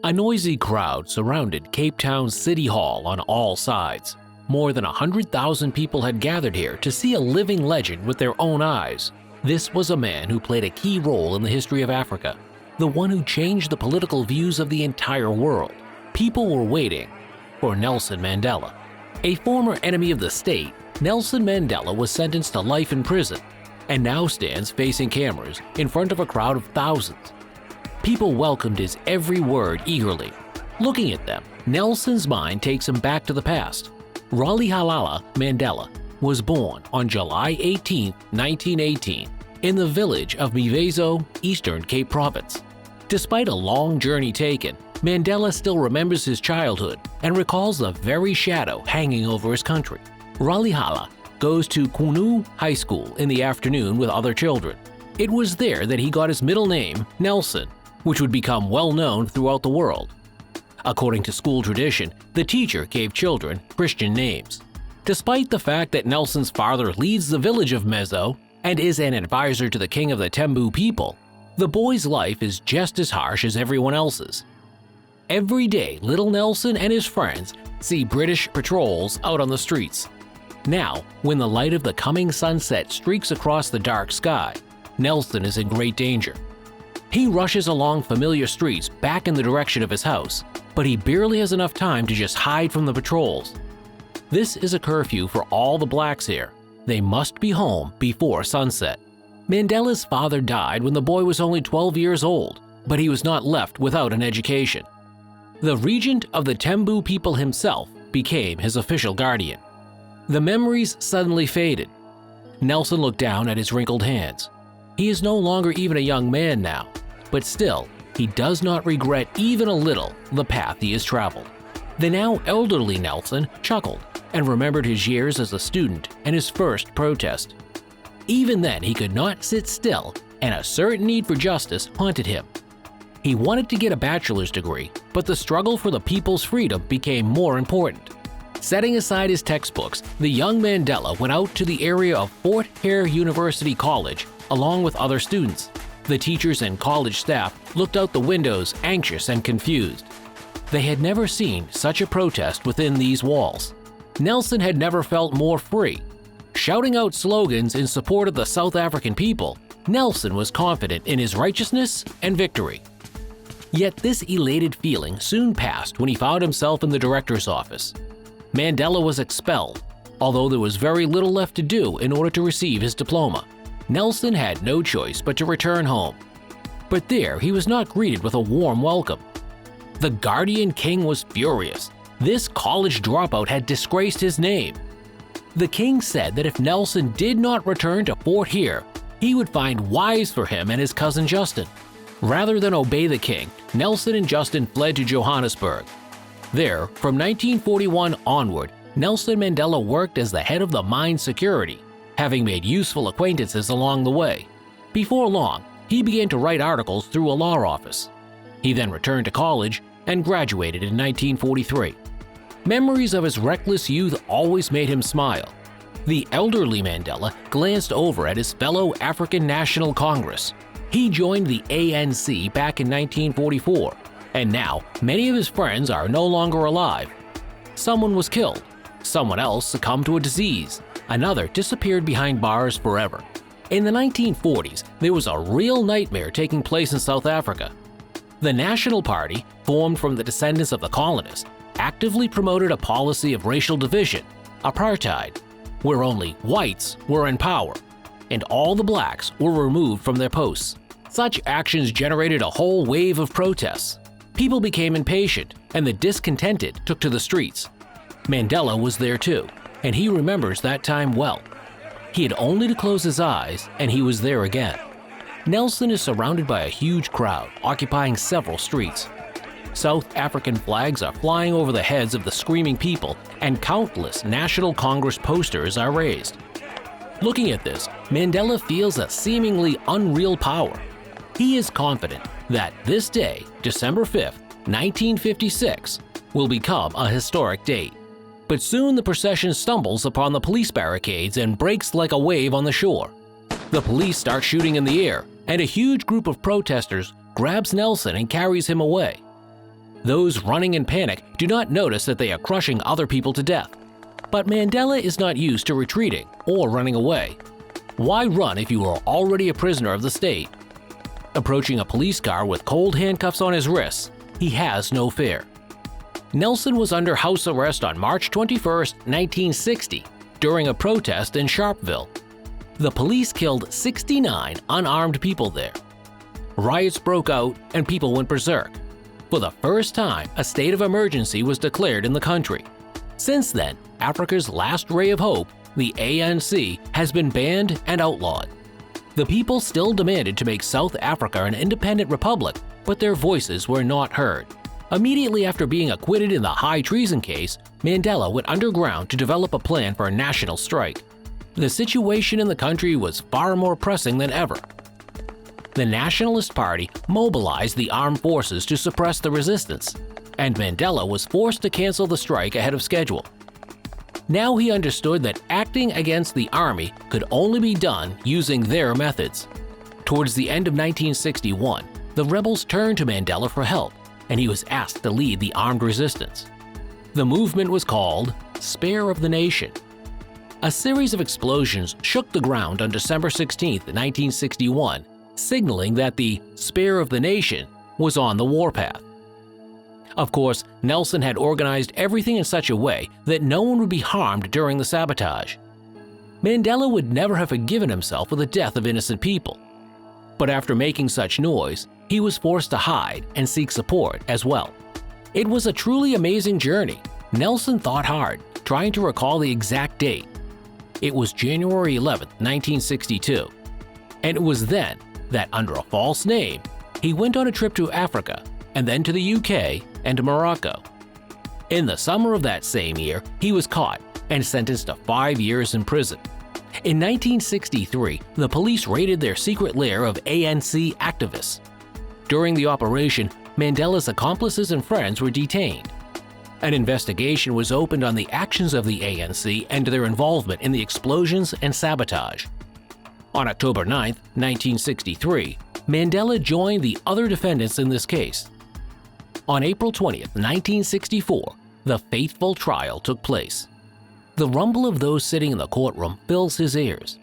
A noisy crowd surrounded Cape Town's City Hall on all sides. More than 100,000 people had gathered here to see a living legend with their own eyes. This was a man who played a key role in the history of Africa, the one who changed the political views of the entire world. People were waiting for Nelson Mandela. A former enemy of the state, Nelson Mandela was sentenced to life in prison and now stands facing cameras in front of a crowd of thousands. People welcomed his every word eagerly. Looking at them, Nelson's mind takes him back to the past. Rolihlahla Mandela was born on July 18, 1918, in the village of Mvezo, Eastern Cape Province. Despite a long journey taken, Mandela still remembers his childhood and recalls the very shadow hanging over his country. Rolihlahla goes to Qunu High School in the afternoon with other children. It was there that he got his middle name, Nelson, which would become well known throughout the world. According to school tradition, the teacher gave children Christian names. Despite the fact that Nelson's father leads the village of Mvezo and is an advisor to the king of the Tembu people, the boy's life is just as harsh as everyone else's. Every day, little Nelson and his friends see British patrols out on the streets. Now, when the light of the coming sunset streaks across the dark sky, Nelson is in great danger. He rushes along familiar streets back in the direction of his house, but he barely has enough time to just hide from the patrols. This is a curfew for all the blacks here. They must be home before sunset. Mandela's father died when the boy was only 12 years old, but he was not left without an education. The regent of the Tembu people himself became his official guardian. The memories suddenly faded. Nelson looked down at his wrinkled hands. He is no longer even a young man now, but still, he does not regret even a little the path he has traveled. The now elderly Nelson chuckled and remembered his years as a student and his first protest. Even then, he could not sit still, and a certain need for justice haunted him. He wanted to get a bachelor's degree, but the struggle for the people's freedom became more important. Setting aside his textbooks, the young Mandela went out to the area of Fort Hare University College along with other students. The teachers and college staff looked out the windows, anxious and confused. They had never seen such a protest within these walls. Nelson had never felt more free. Shouting out slogans in support of the South African people, Nelson was confident in his righteousness and victory. Yet this elated feeling soon passed when he found himself in the director's office. Mandela was expelled, although there was very little left to do in order to receive his diploma. Nelson had no choice but to return home. But there he was not greeted with a warm welcome. The Guardian King was furious. This college dropout had disgraced his name. The king said that if Nelson did not return to Fort Hare, he would find wives for him and his cousin Justin. Rather than obey the king, Nelson and Justin fled to Johannesburg. There, from 1941 onward, Nelson Mandela worked as the head of the mine security, having made useful acquaintances along the way. Before long, he began to write articles through a law office. He then returned to college and graduated in 1943. Memories of his reckless youth always made him smile. The elderly Mandela glanced over at his fellow African National Congress. He joined the ANC back in 1944, and now many of his friends are no longer alive. Someone was killed, someone else succumbed to a disease, another disappeared behind bars forever. In the 1940s, there was a real nightmare taking place in South Africa. The National Party, formed from the descendants of the colonists, actively promoted a policy of racial division, apartheid, where only whites were in power, and all the blacks were removed from their posts. Such actions generated a whole wave of protests. People became impatient, and the discontented took to the streets. Mandela was there too, and he remembers that time well. He had only to close his eyes, and he was there again. Nelson is surrounded by a huge crowd, occupying several streets. South African flags are flying over the heads of the screaming people, and countless National Congress posters are raised. Looking at this, Mandela feels a seemingly unreal power. He is confident that this day, December 5th, 1956, will become a historic date. But soon the procession stumbles upon the police barricades and breaks like a wave on the shore. The police start shooting in the air, and a huge group of protesters grabs Nelson and carries him away. Those running in panic do not notice that they are crushing other people to death. But Mandela is not used to retreating or running away. Why run if you are already a prisoner of the state? Approaching a police car with cold handcuffs on his wrists, he has no fear. Nelson was under house arrest on March 21, 1960, during a protest in Sharpeville. The police killed 69 unarmed people there. Riots broke out and people went berserk. For the first time, a state of emergency was declared in the country. Since then, Africa's last ray of hope, the ANC, has been banned and outlawed. The people still demanded to make South Africa an independent republic, but their voices were not heard. Immediately after being acquitted in the high treason case, Mandela went underground to develop a plan for a national strike. The situation in the country was far more pressing than ever. The Nationalist Party mobilized the armed forces to suppress the resistance, and Mandela was forced to cancel the strike ahead of schedule. Now he understood that acting against the army could only be done using their methods. Towards the end of 1961, the rebels turned to Mandela for help, and he was asked to lead the armed resistance. The movement was called Spare of the Nation. A series of explosions shook the ground on December 16, 1961, signaling that the Spare of the Nation was on the warpath. Of course, Nelson had organized everything in such a way that no one would be harmed during the sabotage. Mandela would never have forgiven himself for the death of innocent people. But after making such noise, he was forced to hide and seek support as well. It was a truly amazing journey. Nelson thought hard, trying to recall the exact date. It was January 11, 1962. And it was then that, under a false name, he went on a trip to Africa and then to the UK and Morocco. In the summer of that same year, he was caught and sentenced to 5 years in prison. In 1963, the police raided their secret lair of ANC activists. During the operation, Mandela's accomplices and friends were detained. An investigation was opened on the actions of the ANC and their involvement in the explosions and sabotage. On October 9, 1963, Mandela joined the other defendants in this case. On April 20, 1964, the fateful trial took place. The rumble of those sitting in the courtroom fills his ears.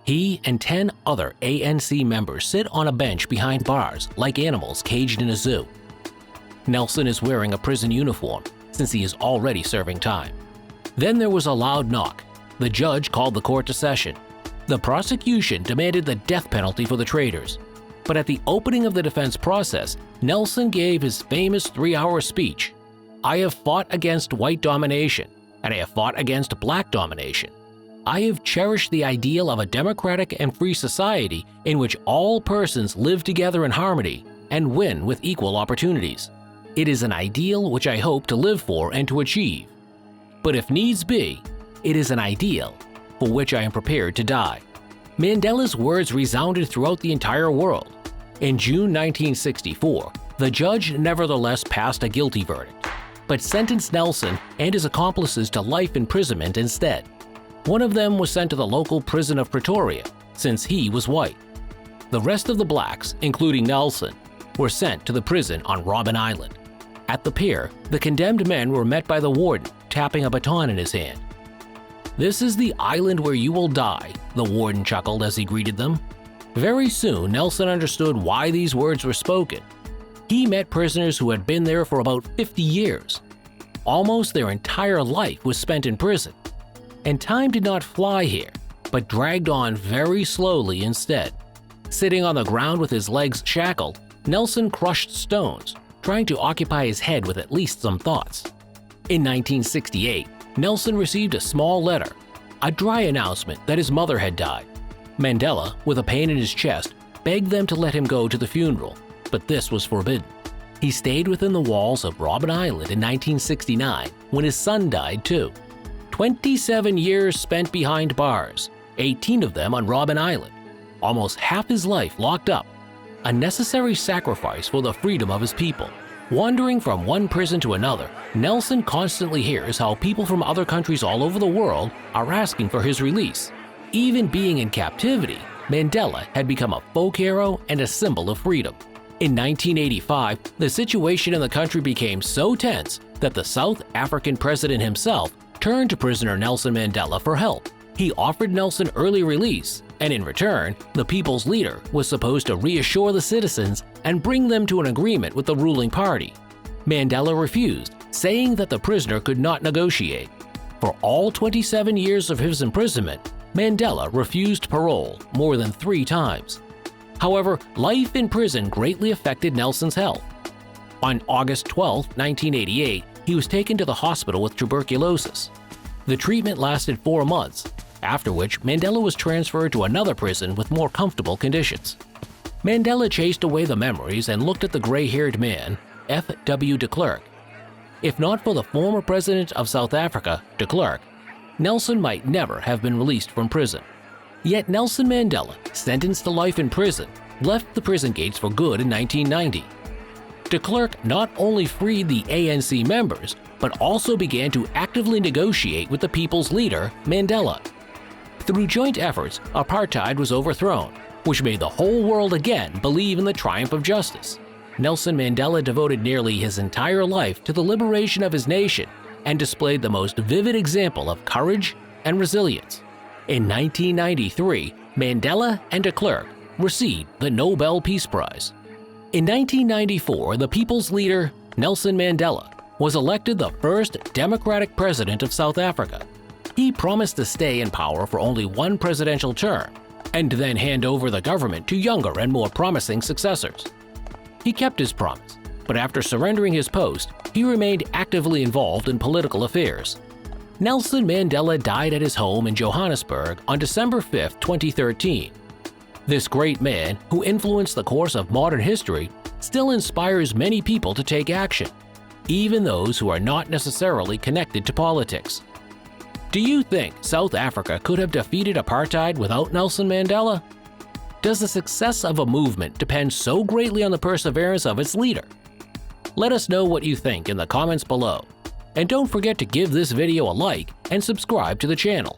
He and 10 other ANC members sit on a bench behind bars like animals caged in a zoo. Nelson is wearing a prison uniform since he is already serving time. Then there was a loud knock. The judge called the court to session. The prosecution demanded the death penalty for the traitors. But at the opening of the defense process, Nelson gave his famous 3-hour speech. "I have fought against white domination, and I have fought against black domination. I have cherished the ideal of a democratic and free society in which all persons live together in harmony and win with equal opportunities. It is an ideal which I hope to live for and to achieve. But if needs be, it is an ideal for which I am prepared to die." Mandela's words resounded throughout the entire world. In June 1964, the judge nevertheless passed a guilty verdict, but sentenced Nelson and his accomplices to life imprisonment instead. One of them was sent to the local prison of Pretoria, since he was white. The rest of the blacks, including Nelson, were sent to the prison on Robben Island. At the pier, the condemned men were met by the warden, tapping a baton in his hand. "This is the island where you will die," the warden chuckled as he greeted them. Very soon, Nelson understood why these words were spoken. He met prisoners who had been there for about 50 years. Almost their entire life was spent in prison. And time did not fly here, but dragged on very slowly instead. Sitting on the ground with his legs shackled, Nelson crushed stones, trying to occupy his head with at least some thoughts. In 1968, Nelson received a small letter, a dry announcement that his mother had died. Mandela, with a pain in his chest, begged them to let him go to the funeral, but this was forbidden. He stayed within the walls of Robben Island in 1969 when his son died too. 27 years spent behind bars, 18 of them on Robben Island, almost half his life locked up, a necessary sacrifice for the freedom of his people. Wandering from one prison to another, Nelson constantly hears how people from other countries all over the world are asking for his release. Even being in captivity, Mandela had become a folk hero and a symbol of freedom. In 1985, the situation in the country became so tense that the South African president himself turned to prisoner Nelson Mandela for help. He offered Nelson early release, and in return, the people's leader was supposed to reassure the citizens and bring them to an agreement with the ruling party. Mandela refused, saying that the prisoner could not negotiate. For all 27 years of his imprisonment, Mandela refused parole more than 3 times. However, life in prison greatly affected Nelson's health. On August 12, 1988, he was taken to the hospital with tuberculosis. The treatment lasted 4 months, after which Mandela was transferred to another prison with more comfortable conditions. Mandela chased away the memories and looked at the gray-haired man, F.W. de Klerk. If not for the former president of South Africa, de Klerk, Nelson might never have been released from prison. Yet Nelson Mandela, sentenced to life in prison, left the prison gates for good in 1990. De Klerk not only freed the ANC members, but also began to actively negotiate with the people's leader, Mandela. Through joint efforts, apartheid was overthrown, which made the whole world again believe in the triumph of justice. Nelson Mandela devoted nearly his entire life to the liberation of his nation and displayed the most vivid example of courage and resilience. In 1993, Mandela and de Klerk received the Nobel Peace Prize. In 1994, the people's leader, Nelson Mandela, was elected the first democratic president of South Africa. He promised to stay in power for only 1 presidential term and then hand over the government to younger and more promising successors. He kept his promise, but after surrendering his post, he remained actively involved in political affairs. Nelson Mandela died at his home in Johannesburg on December 5, 2013. This great man, who influenced the course of modern history, still inspires many people to take action, even those who are not necessarily connected to politics. Do you think South Africa could have defeated apartheid without Nelson Mandela? Does the success of a movement depend so greatly on the perseverance of its leader? Let us know what you think in the comments below. And don't forget to give this video a like and subscribe to the channel.